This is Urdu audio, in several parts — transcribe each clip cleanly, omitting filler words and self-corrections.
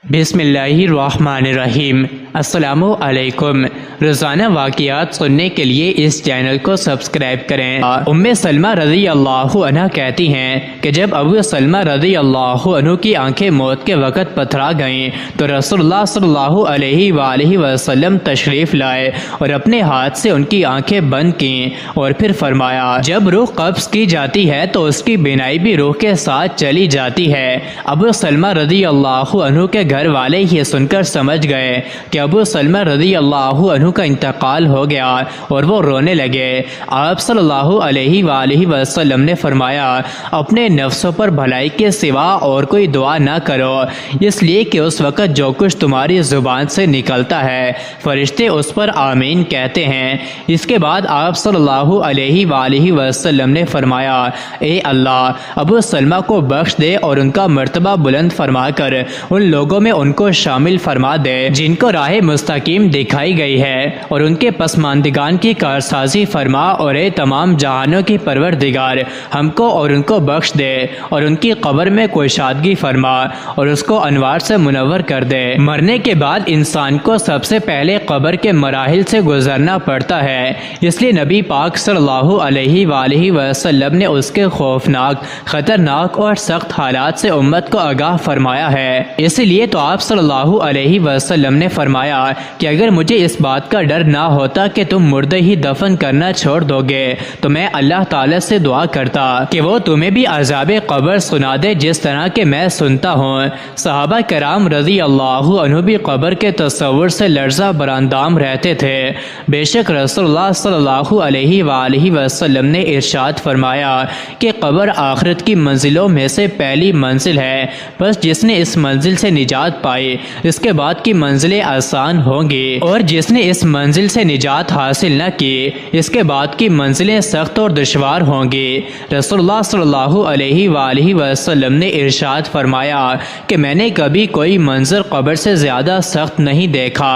بسم اللہ الرحمن الرحیم۔ السلام علیکم۔ روزانہ واقعات سننے کے لیے اس چینل کو سبسکرائب کریں۔ ام سلمہ رضی اللہ عنہ کہتی ہیں کہ جب ابو سلمہ رضی اللہ عنہ کی آنکھیں موت کے وقت پتھرا گئیں تو رسول اللہ صلی اللہ علیہ وآلہ وسلم تشریف لائے اور اپنے ہاتھ سے ان کی آنکھیں بند کیں اور پھر فرمایا، جب روح قبض کی جاتی ہے تو اس کی بینائی بھی روح کے ساتھ چلی جاتی ہے۔ ابو سلمہ رضی اللہ عنہ کے گھر والے یہ سن کر سمجھ گئے کہ ابو سلمہ رضی اللہ عنہ کا انتقال ہو گیا اور وہ رونے لگے۔ آپ صلی اللہ علیہ وآلہ وسلم نے فرمایا، اپنے نفسوں پر بھلائی کے سوا اور کوئی دعا نہ کرو، اس لیے کہ اس وقت جو کچھ تمہاری زبان سے نکلتا ہے فرشتے اس پر آمین کہتے ہیں۔ اس کے بعد آپ صلی اللہ علیہ وآلہ وسلم نے فرمایا، اے اللہ، ابو سلمہ کو بخش دے اور ان کا مرتبہ بلند فرما کر ان لوگوں میں ان کو شامل فرما دے جن کو راہ مستقیم دکھائی گئی ہے، اور ان کے پسماندگان کی کارسازی فرما، اور اے تمام جہانوں کی پروردگار، ہم کو اور ان کو بخش دے اور ان کی قبر میں کوشادگی فرما اور اس کو انوار سے منور کر دے۔ مرنے کے بعد انسان کو سب سے پہلے قبر کے مراحل سے گزرنا پڑتا ہے، اس لیے نبی پاک صلی اللہ علیہ وآلہ وسلم نے اس کے خوفناک، خطرناک اور سخت حالات سے امت کو آگاہ فرمایا ہے۔ اس لیے تو آپ صلی اللہ علیہ وسلم نے فرمایا کہ اگر مجھے اس بات کا ڈر نہ ہوتا کہ تم مردے ہی دفن کرنا چھوڑ دو گے تو میں اللہ تعالی سے دعا کرتا کہ وہ تمہیں بھی عذاب قبر سنا دے جس طرح کہ میں سنتا ہوں۔ صحابہ کرام رضی اللہ عنہ بھی قبر کے تصور سے لرزہ براندام رہتے تھے۔ بے شک رسول اللہ صلی اللہ علیہ وآلہ وسلم نے ارشاد فرمایا کہ قبر آخرت کی منزلوں میں سے پہلی منزل ہے، بس جس نے اس منزل سے نجات پائی اس کے بعد کی منزلیں آسان ہوں گی، اور جس نے اس منزل سے نجات حاصل نہ کی اس کے بعد کی منزلیں سخت اور دشوار ہوں گی۔ رسول اللہ صلی اللہ علیہ وآلہ وسلم نے ارشاد فرمایا کہ میں نے کبھی کوئی منظر قبر سے زیادہ سخت نہیں دیکھا۔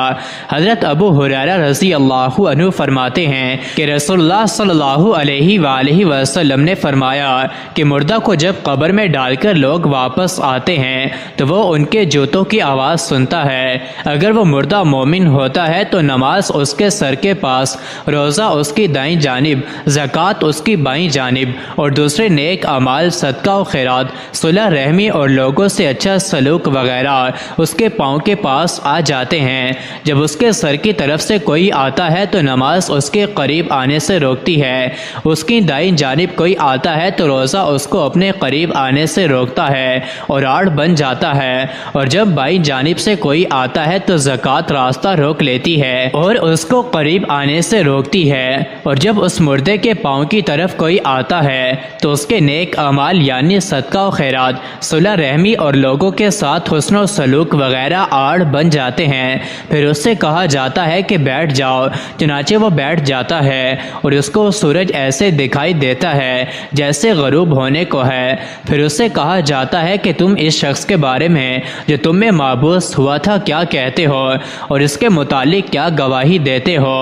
حضرت ابو ہریرہ رضی اللہ عنہ فرماتے ہیں کہ رسول اللہ صلی اللہ علیہ وآلہ وسلم نے فرمایا کہ مردہ کو جب قبر میں ڈال کر لوگ واپس آتے ہیں تو وہ ان کے جوتوں کی آواز سنتا ہے۔ اگر وہ مردہ مومن ہوتا ہے تو نماز اس کے سر کے پاس، روزہ اس کی دائیں جانب، زکوٰۃ اس کی بائیں جانب، اور دوسرے نیک اعمال، صدقہ و خیرات، صلح رحمی اور لوگوں سے اچھا سلوک وغیرہ اس کے پاؤں کے پاس آ جاتے ہیں۔ جب اس کے سر کی طرف سے کوئی آتا ہے تو نماز اس کے قریب آنے سے روکتی ہے، اس کی دائیں جانب کوئی آتا ہے تو روزہ اس کو اپنے قریب آنے سے روکتا ہے اور آڑ بن جاتا ہے، اور جب بائیں جانب سے کوئی آتا ہے تو زکوٰۃ راستہ روک لیتی ہے اور اس کو قریب آنے سے روکتی ہے، اور جب اس مردے کے پاؤں کی طرف کوئی آتا ہے تو اس کے نیک اعمال یعنی صدقہ و خیرات، صلح رحمی اور لوگوں کے ساتھ حسن و سلوک وغیرہ آڑ بن جاتے ہیں۔ پھر اس سے کہا جاتا ہے کہ بیٹھ جاؤ، چنانچہ وہ بیٹھ جاتا ہے اور اس کو سورج ایسے دکھائی دیتا ہے جیسے غروب ہونے کو ہے۔ پھر اس سے کہا جاتا ہے کہ تم اس شخص کے بارے میں جو تم میں مابعوث ہوا تھا کیا کہتے ہو اور اس کے متعلق کیا گواہی دیتے ہو؟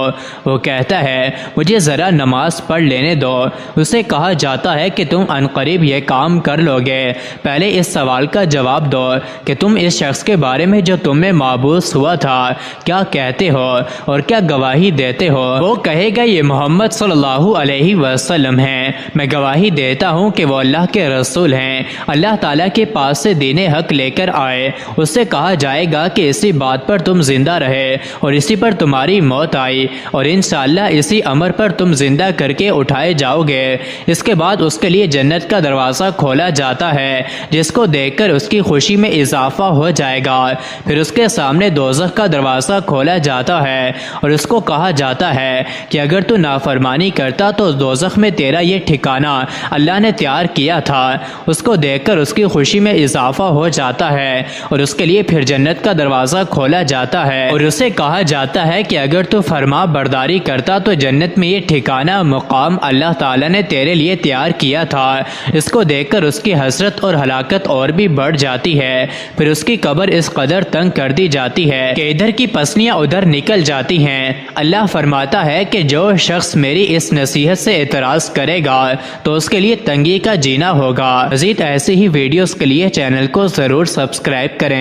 وہ کہتا ہے، مجھے ذرا نماز پڑھ لینے دو۔ اسے کہا جاتا ہے کہ تم عنقریب یہ کام کر لو گے، پہلے اس سوال کا جواب دو کہ تم اس شخص کے بارے میں جو تم میں مابعوث ہوا تھا کیا کہتے ہو اور کیا گواہی دیتے ہو؟ وہ کہے گا، یہ محمد صلی اللہ علیہ وسلم ہیں، میں گواہی دیتا ہوں کہ وہ اللہ کے رسول ہیں، اللہ تعالیٰ کے پاس سے دین حق لے کر آئے۔ اس سے کہا جائے گا کہ اسی بات پر تم زندہ رہے اور اسی پر تمہاری موت آئی، اور انشاءاللہ اسی امر پر تم زندہ کر کے اٹھائے جاؤ گے۔ اس کے بعد اس کے لیے جنت کا دروازہ کھولا جاتا ہے جس کو دیکھ کر اس کی خوشی میں اضافہ ہو جائے گا۔ پھر اس کے سامنے دوزخ کا دروازہ کھولا جاتا ہے اور اس کو کہا جاتا ہے کہ اگر تو نافرمانی کرتا تو دوزخ میں تیرا یہ ٹھکانہ اللہ نے تیار کیا تھا۔ اس کو دیکھ کر اس کی خوشی میں اضافہ ہو جاتا ہے اور اس کے لیے پھر جنت کا دروازہ کھولا جاتا ہے اور اسے کہا جاتا ہے کہ اگر تو فرما برداری کرتا تو جنت میں یہ ٹھکانہ مقام اللہ تعالیٰ نے تیرے لیے تیار کیا تھا۔ اس کو دیکھ کر اس کی حسرت اور ہلاکت اور بھی بڑھ جاتی ہے۔ پھر اس کی قبر اس قدر تنگ کر دی جاتی ہے کہ ادھر کی پسلیاں ادھر نکل جاتی ہیں۔ اللہ فرماتا ہے کہ جو شخص میری اس نصیحت سے اعتراض کرے گا تو اس کے لیے تنگی کا جینا ہوگا۔ مزید ایسی ہی ویڈیوز کے لیے چینل کو ضرور سبسکرائب کریں۔